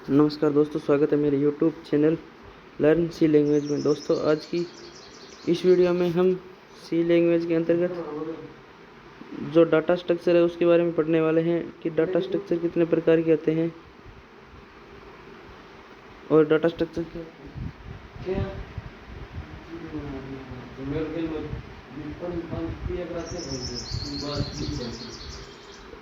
नमस्कार दोस्तों, स्वागत है मेरे YouTube channel learn C language में। दोस्तों, आज की इस वीडियो में हम सी लैंग्वेज के अंतर्गत जो डाटा स्ट्रक्चर है उसके बारे में पढ़ने वाले हैं कि डाटा स्ट्रक्चर कितने प्रकार के होते हैं और डाटा स्ट्रक्चर क्या।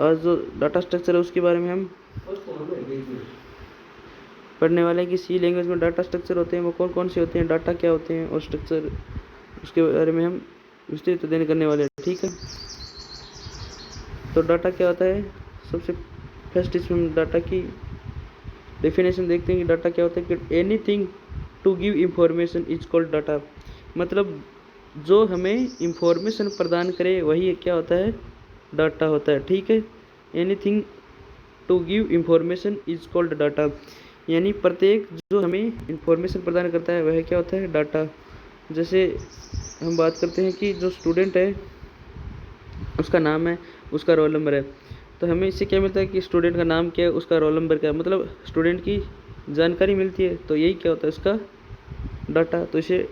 आज जो डाटा स्ट्रक्चर है उसके बारे में हम पढ़ने वाले हैं कि सी लैंग्वेज में डाटा स्ट्रक्चर होते हैं वो कौन कौन से होते हैं, डाटा क्या होते हैं और स्ट्रक्चर उसके बारे में हम विस्तृत अध्ययन करने वाले हैं। ठीक है, तो डाटा क्या होता है। सबसे फर्स्ट इसमें हम डाटा की डेफिनेशन देखते हैं कि डाटा क्या होता है। कि anything to give information is called data. मतलब जो हमें इंफॉर्मेशन प्रदान करे वही क्या होता है, डाटा होता है। ठीक है, anything to give information is called data, यानी प्रत्येक जो हमें इंफॉर्मेशन प्रदान करता है वह क्या होता है, डाटा। जैसे हम बात करते हैं कि जो स्टूडेंट है उसका नाम है, उसका रोल नंबर है, तो हमें इससे क्या मिलता है कि स्टूडेंट का नाम क्या है, उसका रोल नंबर क्या है, मतलब स्टूडेंट की जानकारी मिलती है। तो यही क्या होता है, उसका डाटा। तो इसे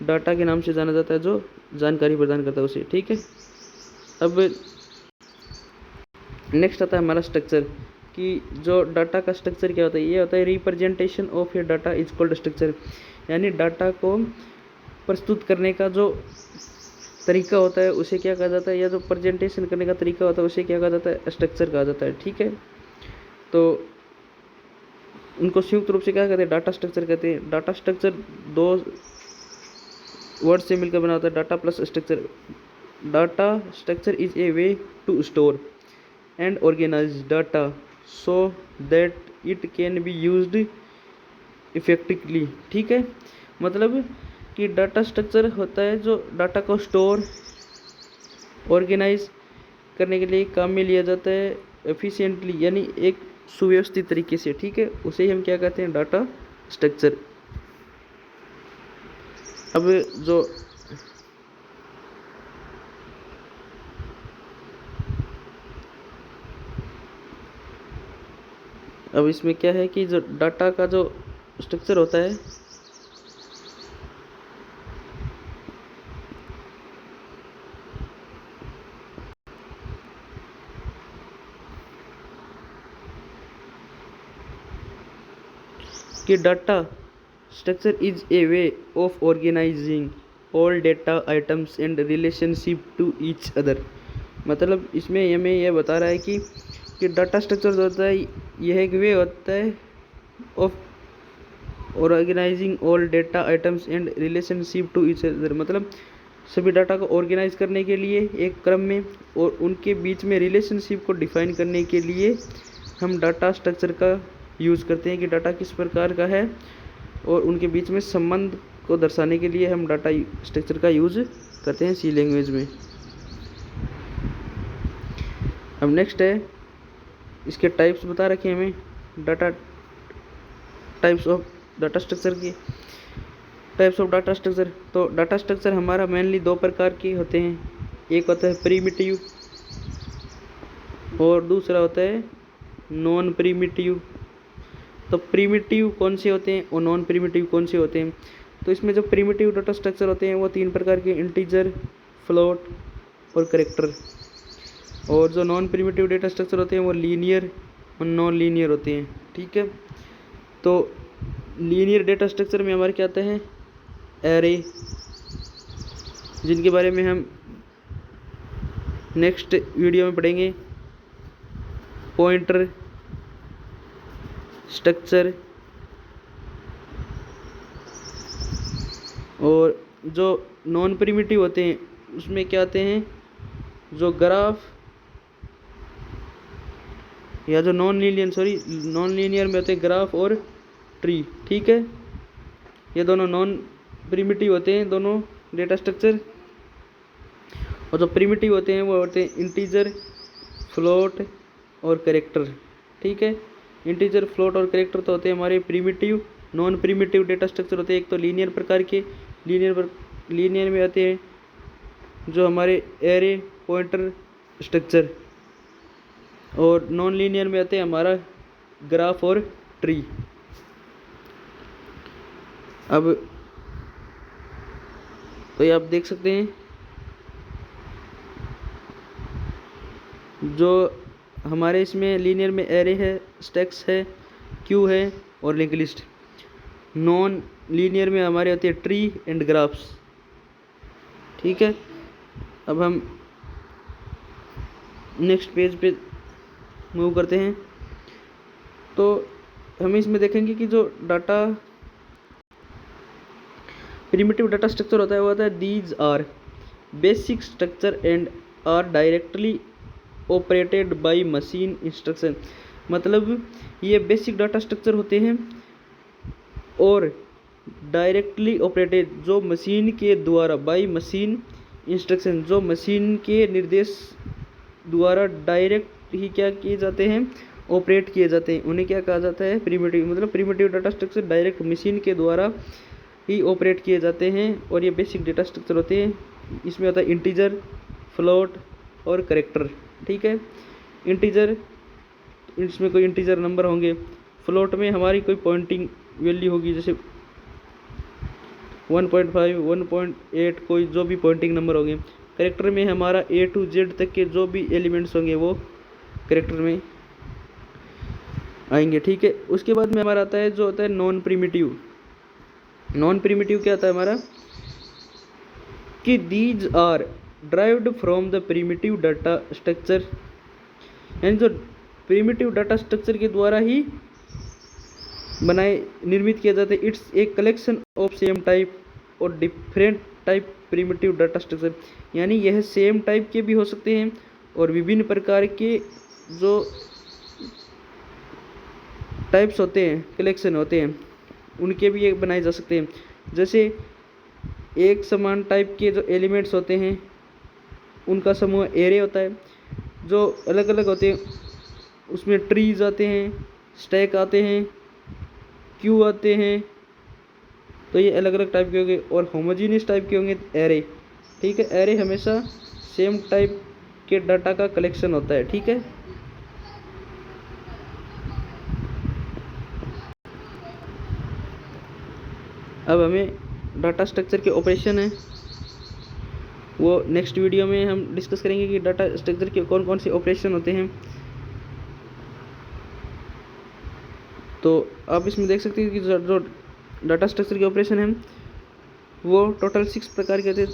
डाटा के नाम से जाना जाता है जो जानकारी प्रदान करता है उसे। ठीक है, अब नेक्स्ट आता है हमारा स्ट्रक्चर कि जो डाटा का स्ट्रक्चर क्या होता है। ये होता है representation of A data is called structure, यानी डाटा को प्रस्तुत करने का जो तरीका होता है उसे क्या कहा जाता है, या जो प्रेजेंटेशन करने का तरीका होता है उसे क्या कहा जाता है, स्ट्रक्चर कहा जाता है। ठीक है, तो उनको संयुक्त रूप से क्या कहते हैं, डाटा स्ट्रक्चर कहते हैं। डाटा स्ट्रक्चर दो वर्ड से मिलकर बना होता है, data plus structure. Data structure is a way to store and organise data so that it can be used effectively। ठीक है, मतलब कि डाटा स्ट्रक्चर होता है जो डाटा को स्टोर ऑर्गेनाइज करने के लिए काम में लिया जाता है एफिशिएंटली, यानी एक सुव्यवस्थित तरीके से। ठीक है, उसे ही हम क्या कहते हैं, डाटा स्ट्रक्चर। अब इसमें क्या है कि जो डाटा का जो स्ट्रक्चर होता है कि data structure is a way of organising all data items and relationship to each other. मतलब इसमें हमें यह बता रहा है कि डाटा स्ट्रक्चर जो होता है यह एक वे होता है of organising all data items and relationship to each other. मतलब सभी डाटा को ऑर्गेनाइज करने के लिए एक क्रम में और उनके बीच में रिलेशनशिप को डिफाइन करने के लिए हम डाटा स्ट्रक्चर का यूज़ करते हैं कि डाटा किस प्रकार का है, और उनके बीच में संबंध को दर्शाने के लिए हम डाटा स्ट्रक्चर का यूज़ करते हैं सी लैंग्वेज में। अब नेक्स्ट है, इसके टाइप्स बता रखे हैं हमें, data types of data structure की। टाइप्स ऑफ डाटा स्ट्रक्चर, तो डाटा स्ट्रक्चर हमारा मेनली दो प्रकार के होते हैं। एक होता है प्रीमिटिव और दूसरा होता है नॉन प्रीमिटिव। तो प्रीमिटिव कौन से होते हैं और नॉन प्रीमिटिव कौन से होते हैं। तो इसमें जो प्रीमिटिव डाटा स्ट्रक्चर होते हैं वो तीन प्रकार के, इंटीजर, फ्लोट और कैरेक्टर। और जो नॉन प्रीमिटिव डेटा स्ट्रक्चर होते हैं वो लीनियर और नॉन लीनियर होते हैं। ठीक है, तो लीनियर डेटा स्ट्रक्चर में हमारे क्या आते हैं, एरे, जिनके बारे में हम नेक्स्ट वीडियो में पढ़ेंगे। पॉइंटर स्ट्रक्चर, और जो नॉन प्रीमिटिव होते हैं उसमें क्या आते हैं, जो ग्राफ या जो नॉन लीनियर में होते हैं ग्राफ और ट्री। ठीक है, ये दोनों नॉन प्रीमिटिव होते हैं दोनों डेटा स्ट्रक्चर। और जो प्रीमिटिव होते हैं वो होते हैं इंटीजर, फ्लोट और कैरेक्टर। ठीक है, इंटीजर, फ्लोट और कैरेक्टर तो होते हैं हमारे primitive. Non primitive data structure होते हैं एक तो लीनियर प्रकार के, लीनियर में आते हैं जो हमारे एरे, पॉइंटर स्ट्रक्चर, और नॉन लीनियर में आते हैं हमारा ग्राफ और ट्री। अब तो ये आप देख सकते हैं जो हमारे इसमें लीनियर में एरे है, स्टैक्स है, क्यू है और लिंक लिस्ट। नॉन लीनियर में हमारे होते हैं ट्री एंड ग्राफ्स। ठीक है, अब हम नेक्स्ट पेज पे मूव करते हैं। तो हम इसमें देखेंगे कि जो डाटा प्रिमिटिव डाटा स्ट्रक्चर होता है वो होता है these are basic structure and are directly operated by machine instruction. मतलब ये बेसिक डाटा स्ट्रक्चर होते हैं और डायरेक्टली ऑपरेटेड जो मशीन के द्वारा, बाय मशीन इंस्ट्रक्शन जो मशीन के निर्देश द्वारा डायरेक्ट ही क्या किए जाते हैं, ऑपरेट किए जाते हैं। उन्हें क्या कहा जाता है, प्रिमिटिव। मतलब primitive data structure direct machine के द्वारा ही ऑपरेट किए जाते हैं और ये बेसिक डाटा स्ट्रक्चर होते हैं। इसमें होता है इंटीजर, फ्लोट और कैरेक्टर। ठीक है, इंटीजर, इसमें कोई इंटीजर नंबर होंगे। फ्लोट में हमारी कोई पॉइंटिंग वैल्यू होगी, जैसे 1.5, 1.8, कोई जो भी पॉइंटिंग नंबर होंगे। कैरेक्टर में हमारा A to Z तक के जो भी एलिमेंट्स होंगे वो कैरेक्टर में आएंगे। ठीक है, उसके बाद में हमारा आता है जो होता है नॉन प्रिमिटिव। नॉन प्रिमिटिव क्या आता है हमारा, कि these are derived from the primitive data structure. यानी जो प्रिमिटिव डाटा स्ट्रक्चर के द्वारा ही निर्मित किया जाता है। It's a collection of same type और different type primitive data structure. यानी यह सेम टाइप के भी हो सकते हैं और विभिन्न प्रकार के जो टाइप्स होते हैं, कलेक्शन होते हैं, उनके भी ये बनाए जा सकते हैं। जैसे एक समान टाइप के जो एलिमेंट्स होते हैं उनका समूह एरे होता है। जो अलग अलग होते हैं उसमें ट्रीज आते हैं, स्टैक आते हैं, क्यू आते हैं। तो ये अलग अलग टाइप के होंगे। और होमोजीनियस टाइप के होंगे एरे। ठीक है, एरे हमेशा सेम टाइप के डाटा का कलेक्शन होता है। ठीक है, अब हमें डाटा स्ट्रक्चर के ऑपरेशन है वो नेक्स्ट वीडियो में हम डिस्कस करेंगे कि डाटा स्ट्रक्चर के कौन कौन से ऑपरेशन होते हैं। तो आप इसमें देख सकते हैं कि जो डाटा स्ट्रक्चर के ऑपरेशन हैं वो टोटल 6 प्रकार के होते हैं।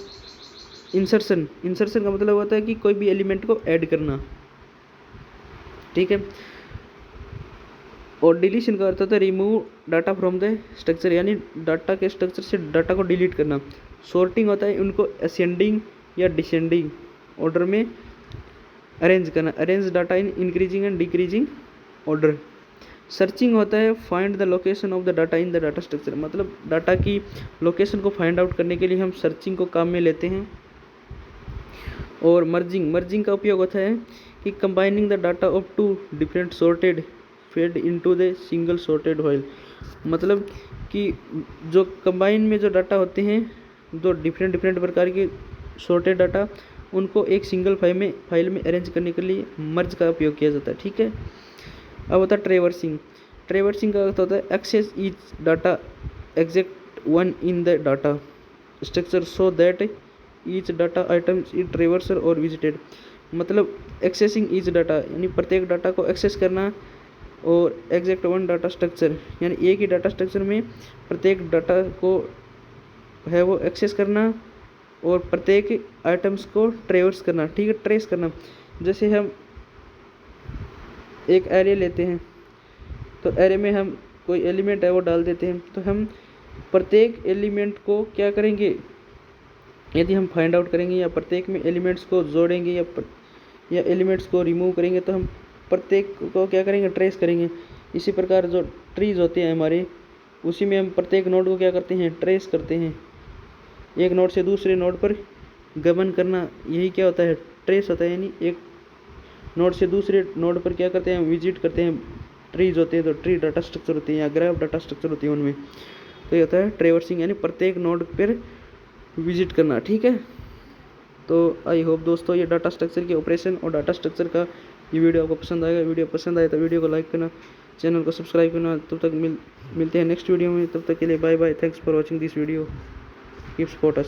इंसर्शन, इंसर्शन का मतलब होता है कि कोई भी एलिमेंट को ऐड करना। ठीक है, और डिलीशन का अर्थ होता है remove data from the structure, यानी डाटा के स्ट्रक्चर से डाटा को डिलीट करना। सॉर्टिंग होता है उनको असेंडिंग या डिसेंडिंग ऑर्डर में अरेंज करना, arrange data in increasing and decreasing order. Searching होता है find the location of the data in the data structure. मतलब डाटा की लोकेशन को फाइंड आउट करने के लिए हम सर्चिंग को काम में लेते हैं। और मर्जिंग, मर्जिंग का उपयोग होता है कि combining the data of two different sorted fed into the single sorted file. मतलब कि जो कंबाइन में जो डाटा होते हैं, जो डिफरेंट डिफरेंट प्रकार के सॉर्टेड डाटा, उनको एक सिंगल फाइल में अरेंज करने के लिए मर्ज का उपयोग किया जाता है। ठीक है, अब होता है ट्रेवर्सिंग। ट्रेवर्सिंग का अर्थ होता है access each data exact one in the data structure so that each data item is traversed और विजिटेड। मतलब एक्सेसिंग ईच डाटा यानी प्रत्येक डाटा को एक्सेस करना, और एग्जैक्ट वन डाटा स्ट्रक्चर यानी एक ही डाटा स्ट्रक्चर में प्रत्येक डाटा को है वो एक्सेस करना और प्रत्येक आइटम्स को ट्रेवर्स करना। ठीक है, ट्रेस करना। जैसे हम एक एरे लेते हैं तो एरे में हम कोई एलिमेंट है वो डाल देते हैं, तो हम प्रत्येक एलिमेंट को क्या करेंगे, यदि हम फाइंड आउट करेंगे या प्रत्येक में एलिमेंट्स को जोड़ेंगे या एलिमेंट्स को रिमूव करेंगे, तो हम प्रत्येक को क्या करेंगे, ट्रेस करेंगे। इसी प्रकार जो ट्रीज होते हैं हमारे, उसी में हम प्रत्येक नोड को क्या करते हैं, ट्रेस करते हैं। एक नोड से दूसरे नोड पर गमन करना, यही क्या होता है, ट्रेस होता है। यानी एक नोड से दूसरे नोड पर क्या करते हैं, विजिट करते हैं। ट्रीज होते हैं तो ट्री डाटा स्ट्रक्चर होते हैं या ग्राफ डाटा स्ट्रक्चर होती है उनमें, तो ये होता है ट्रेवर्सिंग, यानी प्रत्येक नोड पर विजिट करना। ठीक है, तो आई होप दोस्तों ये डाटा स्ट्रक्चर के ऑपरेशन और डाटा स्ट्रक्चर का ये वीडियो आपको पसंद आएगा। वीडियो पसंद आए तो वीडियो को लाइक करना, चैनल को सब्सक्राइब करना। तब तक मिलते हैं नेक्स्ट वीडियो में। तब तक के लिए bye bye. Thanks for watching this video. Keep support us.